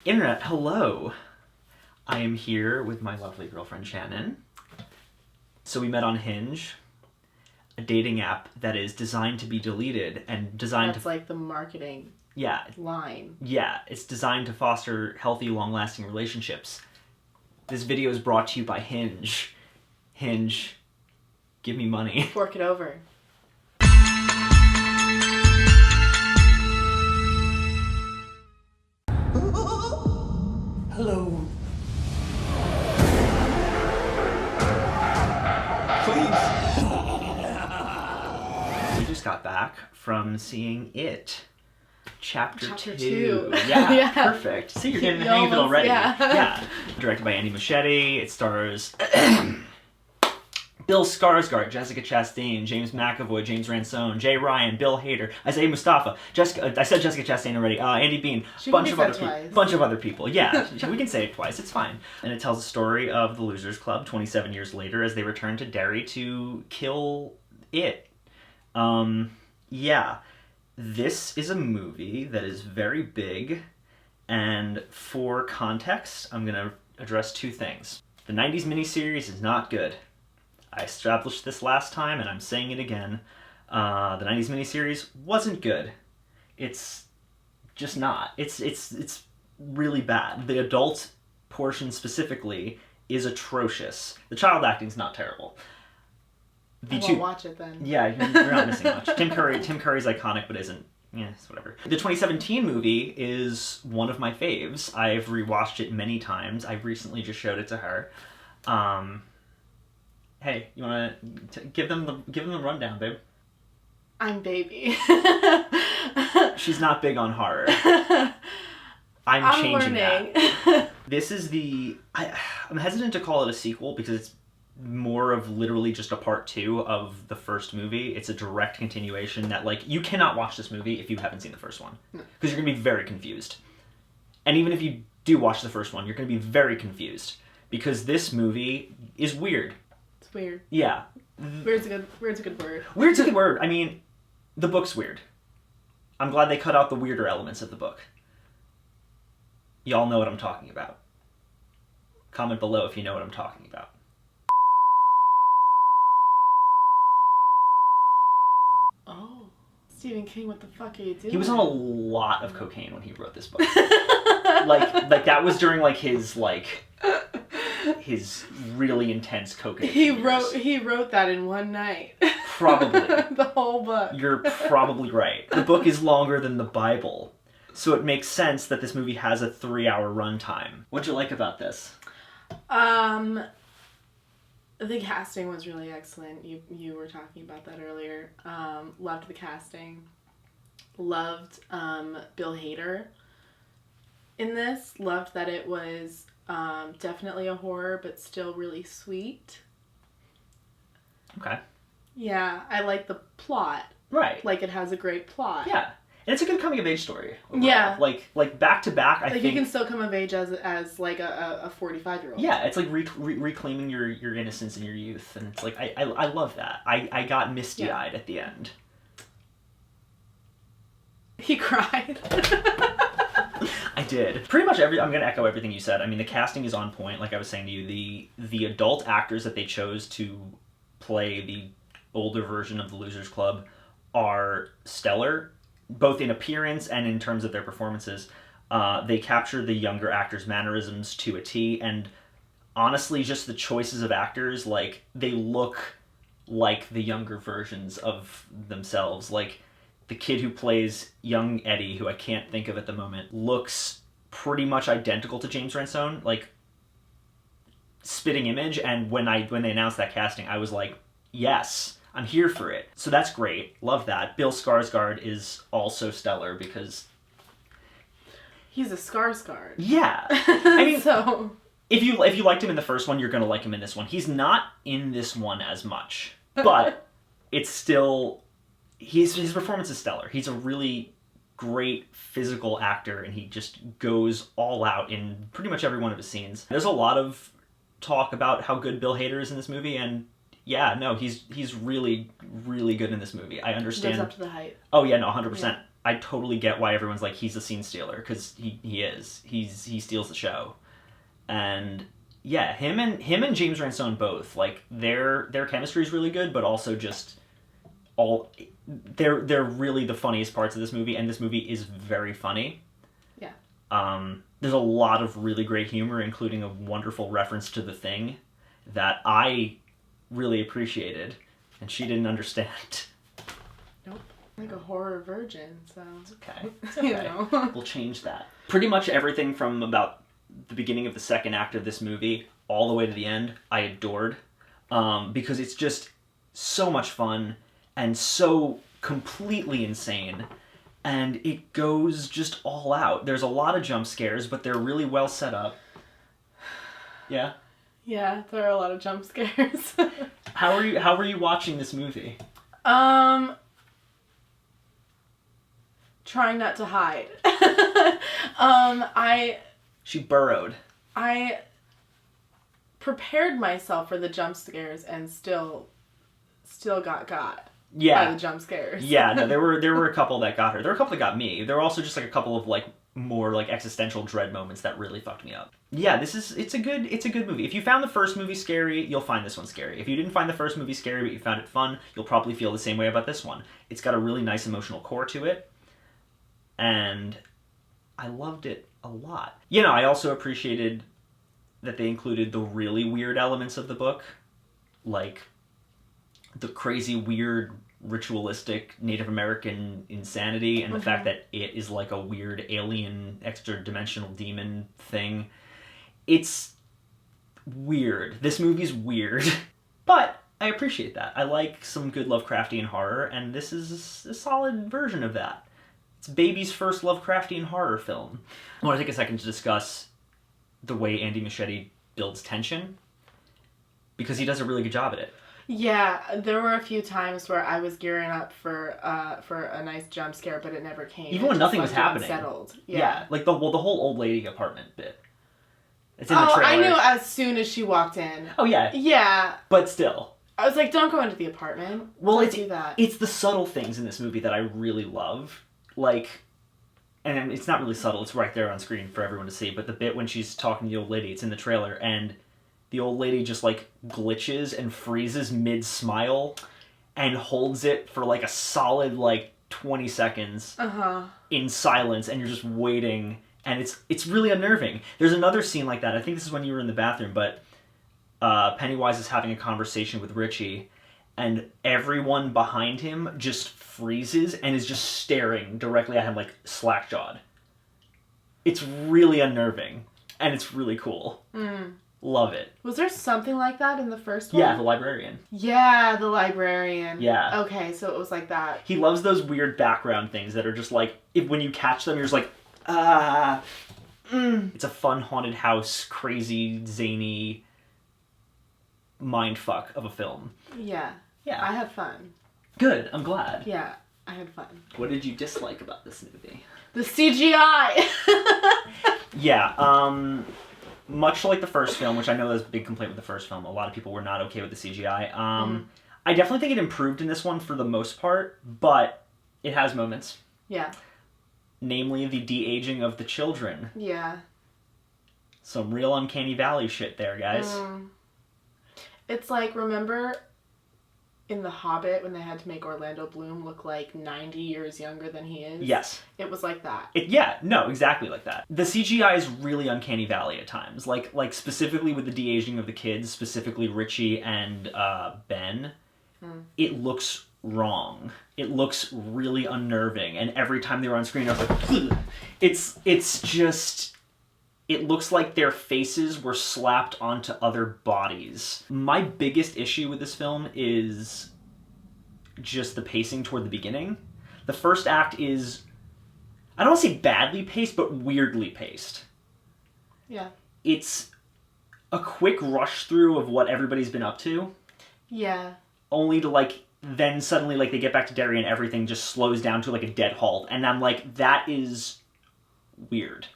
Internet, hello. I am here with my lovely girlfriend Shannon. So we met on Hinge, a dating app that is designed to be deleted and designed That's like the marketing line. Yeah, it's designed to foster healthy, long-lasting relationships. This video is brought to you by Hinge. Hinge, give me money. Fork it over. Hello. Please. We just got back from seeing It. Chapter 2. 2. Yeah, Yeah. Perfect. See, you're getting the hang of it already. Yeah. Directed by Andy Muschietti. It stars Bill Skarsgård, Jessica Chastain, James McAvoy, James Ransone, Jay Ryan, Bill Hader, Isaiah Mustafa, I said Jessica Chastain already, Andy Bean, bunch of other people. Yeah, we can say it twice, it's fine. And it tells the story of the Losers Club 27 years later as they return to Derry to kill It. Yeah. This is a movie that is very big, and for context, I'm going to address two things. The 90s miniseries is not good. I established this last time, and I'm saying it again. The 90s miniseries wasn't good. It's just not. It's really bad. The adult portion specifically is atrocious. The child acting's not terrible. I won't watch it then. Yeah, you're not missing much. Tim Curry's iconic, but isn't. Yeah, it's whatever. The 2017 movie is one of my faves. I've rewatched it many times. I recently just showed it to her. Hey, you want to give them the rundown, babe? I'm baby. She's not big on horror. I'm changing learning. that. This is I'm hesitant to call it a sequel because it's more of literally just a part 2 of the first movie. It's a direct continuation that, like, you cannot watch this movie if you haven't seen the first one. Because you're going to be very confused. And even if you do watch the first one, you're going to be very confused. Because this movie is weird. It's weird. Yeah. Weird's a good word. Weird's a good word. I mean, the book's weird. I'm glad they cut out the weirder elements of the book. Y'all know what I'm talking about. Comment below if you know what I'm talking about. Oh, Stephen King, what the fuck are you doing? He was on a lot of cocaine when he wrote this book. like that was during his really intense coke addiction years. He wrote that in one night. Probably. The whole book. You're probably right. The book is longer than the Bible, so it makes sense that this movie has a 3-hour runtime. What'd you like about this? The casting was really excellent. You were talking about that earlier. Loved the casting. Loved Bill Hader in this. Loved that it was definitely a horror, but still really sweet. Okay. Yeah, I like the plot. Right. Like, it has a great plot. Yeah. And it's a good coming-of-age story. Overall. Yeah. Like back-to-back, I think... you can still come of age as like a 45-year-old. Yeah, it's like reclaiming your innocence and your youth. And it's like, I love that. I got misty-eyed at the end. He cried. I did. Pretty much I'm going to echo everything you said. I mean, the casting is on point. Like I was saying to you, the adult actors that they chose to play the older version of the Losers Club are stellar, both in appearance and in terms of their performances. They capture the younger actors' mannerisms to a T, and honestly, just the choices of actors, like, they look like the younger versions of themselves. Like, the kid who plays young Eddie, who I can't think of at the moment, looks pretty much identical to James Ransone, like, spitting image, and when they announced that casting, I was like, yes, I'm here for it. So that's great. Love that. Bill Skarsgård is also stellar because... He's a Skarsgård. Yeah. I mean, so... if you liked him in the first one, you're going to like him in this one. He's not in this one as much, but it's still... His performance is stellar. He's a really great physical actor, and he just goes all out in pretty much every one of his scenes. There's a lot of talk about how good Bill Hader is in this movie, and yeah, no, he's really, really good in this movie. I understand. Lives up to the hype. Oh yeah, no, 100%. I totally get why everyone's like, he's a scene stealer, because he is. He steals the show. And yeah, him and James Ransone both, like, their chemistry is really good, but also just they're really the funniest parts of this movie, and this movie is very funny. Yeah. There's a lot of really great humor, including a wonderful reference to The Thing that I really appreciated, and she didn't understand. Nope. I'm like a horror virgin, so It's okay. It's you okay. know. We'll change that. Pretty much everything from about the beginning of the second act of this movie all the way to the end, I adored, because it's just so much fun and so completely insane. And it goes just all out. There's a lot of jump scares, but they're really well set up. Yeah? Yeah, there are a lot of jump scares. How were you watching this movie? Trying not to hide. She burrowed. I prepared myself for the jump scares and still got by Yeah. the jump scares. Yeah, no, there were a couple that got her. There were a couple that got me. There were also just like a couple of like more like existential dread moments that really fucked me up. Yeah, it's a good movie. If you found the first movie scary, you'll find this one scary. If you didn't find the first movie scary but you found it fun, you'll probably feel the same way about this one. It's got a really nice emotional core to it, and I loved it a lot. You know, I also appreciated that they included the really weird elements of the book, like the crazy, weird, ritualistic Native American insanity, and the fact that it is like a weird alien, extra-dimensional demon thing. It's weird. This movie's weird. But I appreciate that. I like some good Lovecraftian horror, and this is a solid version of that. It's Baby's first Lovecraftian horror film. I want to take a second to discuss the way Andy Muschietti builds tension, because he does a really good job at it. Yeah, there were a few times where I was gearing up for a nice jump scare, but it never came. Even when nothing was happening. Unsettled. Yeah, like the whole old lady apartment bit. It's in the trailer. I knew as soon as she walked in. Oh yeah. Yeah. But still. I was like, don't go into the apartment. Well, don't do that. It's the subtle things in this movie that I really love. Like, and it's not really subtle, it's right there on screen for everyone to see, but the bit when she's talking to the old lady, it's in the trailer, and the old lady just, like, glitches and freezes mid-smile and holds it for, like, a solid, like, 20 seconds in silence, and you're just waiting, and it's really unnerving. There's another scene like that. I think this is when you were in the bathroom, but Pennywise is having a conversation with Richie, and everyone behind him just freezes and is just staring directly at him, like, slack-jawed. It's really unnerving, and it's really cool. Love it. Was there something like that in the first one? Yeah, the librarian. Yeah, the librarian. Yeah. Okay, so it was like that. He loves those weird background things that are just like, when you catch them, you're just like, It's a fun haunted house, crazy, zany mindfuck of a film. Yeah. Yeah. I had fun. Good, I'm glad. Yeah, I had fun. What did you dislike about this movie? The CGI! Yeah, much like the first film, which I know is a big complaint with the first film, a lot of people were not okay with the CGI. I definitely think it improved in this one for the most part, but it has moments. Yeah. Namely, the de-aging of the children. Yeah. Some real Uncanny Valley shit there, guys. It's like, remember in The Hobbit when they had to make Orlando Bloom look like 90 years younger than he is? Yes. It was like that. Exactly like that. The CGI is really Uncanny Valley at times. Like specifically with the de-aging of the kids, specifically Richie and Ben, it looks wrong. It looks really unnerving, and every time they were on screen, I was like, it's just... It looks like their faces were slapped onto other bodies. My biggest issue with this film is just the pacing toward the beginning. The first act is, I don't want to say badly paced, but weirdly paced. Yeah. It's a quick rush through of what everybody's been up to. Yeah. Only to, like, then suddenly, like, they get back to Derry and everything just slows down to, like, a dead halt. And I'm like, that is weird.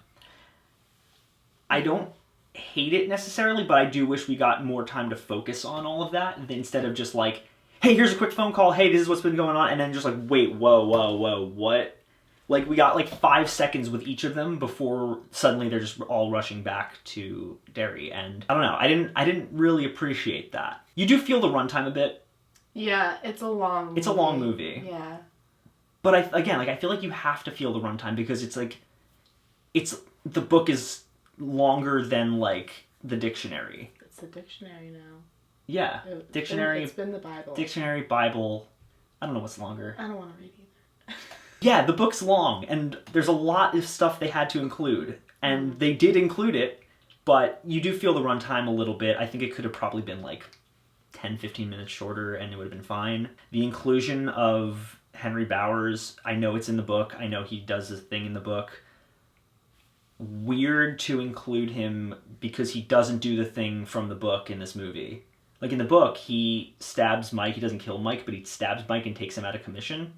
I don't hate it necessarily, but I do wish we got more time to focus on all of that instead of just like, hey, here's a quick phone call, hey, this is what's been going on, and then just like, wait, whoa, what? Like, we got like 5 seconds with each of them before suddenly they're just all rushing back to Derry. And I don't know, I didn't really appreciate that. You do feel the runtime a bit. Yeah, it's a long movie. It's a long movie. Yeah. But I feel like you have to feel the runtime because it's like, the book is longer than like the dictionary. It's the dictionary now. Yeah. Dictionary. It's been the Bible. Dictionary, Bible. I don't know what's longer. I don't want to read either. Yeah, the book's long, and there's a lot of stuff they had to include. And they did include it, but you do feel the runtime a little bit. I think it could have probably been like 10, 15 minutes shorter, and it would have been fine. The inclusion of Henry Bowers, I know it's in the book. I know he does this thing in the book. Weird to include him because he doesn't do the thing from the book in this movie. Like, in the book, he stabs Mike. He doesn't kill Mike, but he stabs Mike and takes him out of commission,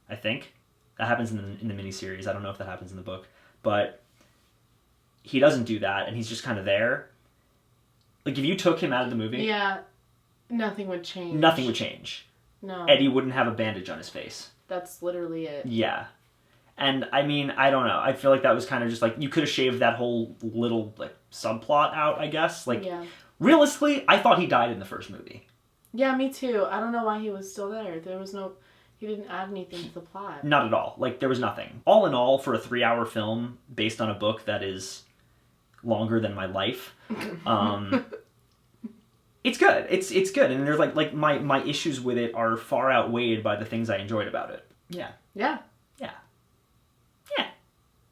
I think. That happens in the miniseries. I don't know if that happens in the book. But he doesn't do that, and he's just kind of there. Like, if you took him out of the movie... Yeah, nothing would change. Nothing would change. No. Eddie wouldn't have a bandage on his face. That's literally it. Yeah. And, I mean, I don't know. I feel like that was kind of just, like, you could have shaved that whole little, like, subplot out, I guess. Like, yeah. Realistically, I thought he died in the first movie. Yeah, me too. I don't know why he was still there. He didn't add anything to the plot. Not at all. Like, there was nothing. All in all, for a 3-hour film based on a book that is longer than my life, it's good. It's good. And there's, like my issues with it are far outweighed by the things I enjoyed about it. Yeah. Yeah. Yeah. Yeah.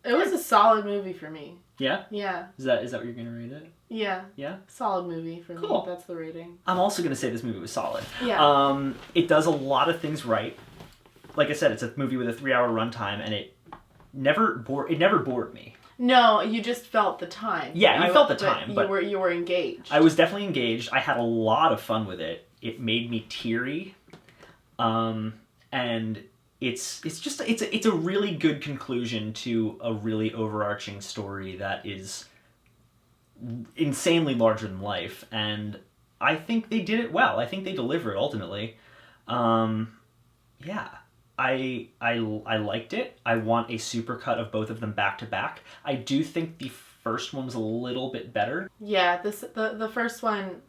It was a solid movie for me. Yeah? Yeah. Is that what you're going to rate it? Yeah. Yeah? Solid movie for Cool. me. That's the rating. I'm also going to say this movie was solid. Yeah. It does a lot of things right. Like I said, it's a movie with a 3-hour runtime, and it never bored me. No, you just felt the time. Yeah, you felt the time, but you were engaged. I was definitely engaged. I had a lot of fun with it. It made me teary. And it's a really good conclusion to a really overarching story that is insanely larger than life, and I think they did it well. I think they delivered ultimately. Yeah. I liked it. I want a supercut of both of them back to back. I do think the first one's a little bit better. Yeah, the first one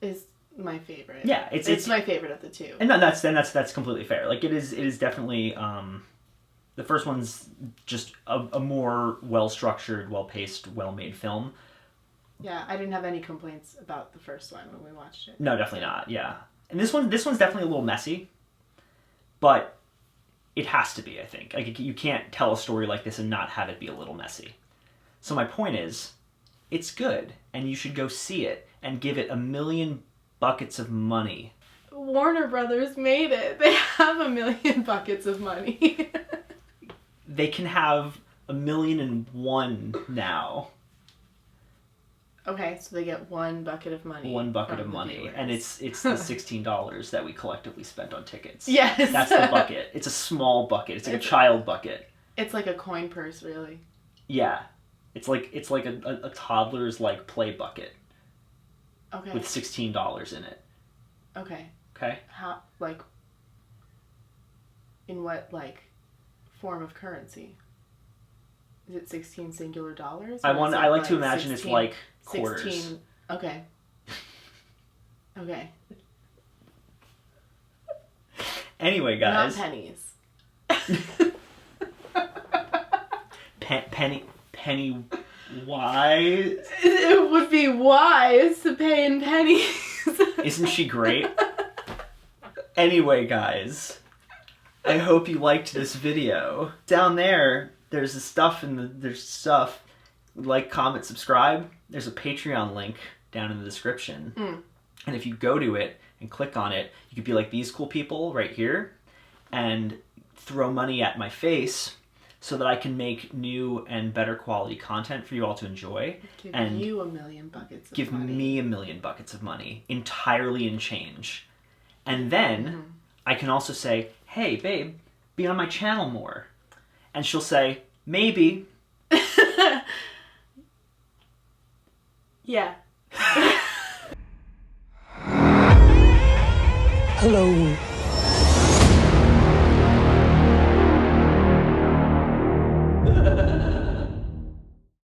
is my favorite. Yeah, it's my favorite of the two. And that's completely fair. Like, it is definitely the first one's just a more well-structured, well-paced, well-made film. Yeah, I didn't have any complaints about the first one when we watched it. No, definitely not. Yeah. And this one's definitely a little messy. But it has to be, I think. Like, you can't tell a story like this and not have it be a little messy. So my point is, it's good, and you should go see it and give it 1 million buckets of money. Warner Brothers made it. They have 1 million buckets of money. They can have 1,000,001 now. Okay, so they get 1 bucket of money. 1 bucket of money, viewers. and it's the $16 that we collectively spent on tickets. Yes. That's the bucket. It's a small bucket. It's like a child bucket. It's like a coin purse, really. Yeah. It's like a toddler's like play bucket. Okay. With $16 in it. Okay. Okay. How, like, in what, like, form of currency? Is it 16 singular dollars? I like to imagine 16, it's like quarters. 16. Okay. Okay. Anyway, guys. Not pennies. Penny wise. It would be wise to pay in pennies. Isn't she great? Anyway, guys. I hope you liked this video. Down there, there's stuff. Like, comment, subscribe. There's a Patreon link down in the description. And if you go to it and click on it, you could be like these cool people right here and throw money at my face so that I can make new and better quality content for you all to enjoy. Give and you 1 million buckets of give money. me 1 million buckets of money, entirely in change. And then I can also say, hey, babe, be on my channel more. And she'll say, maybe. Yeah.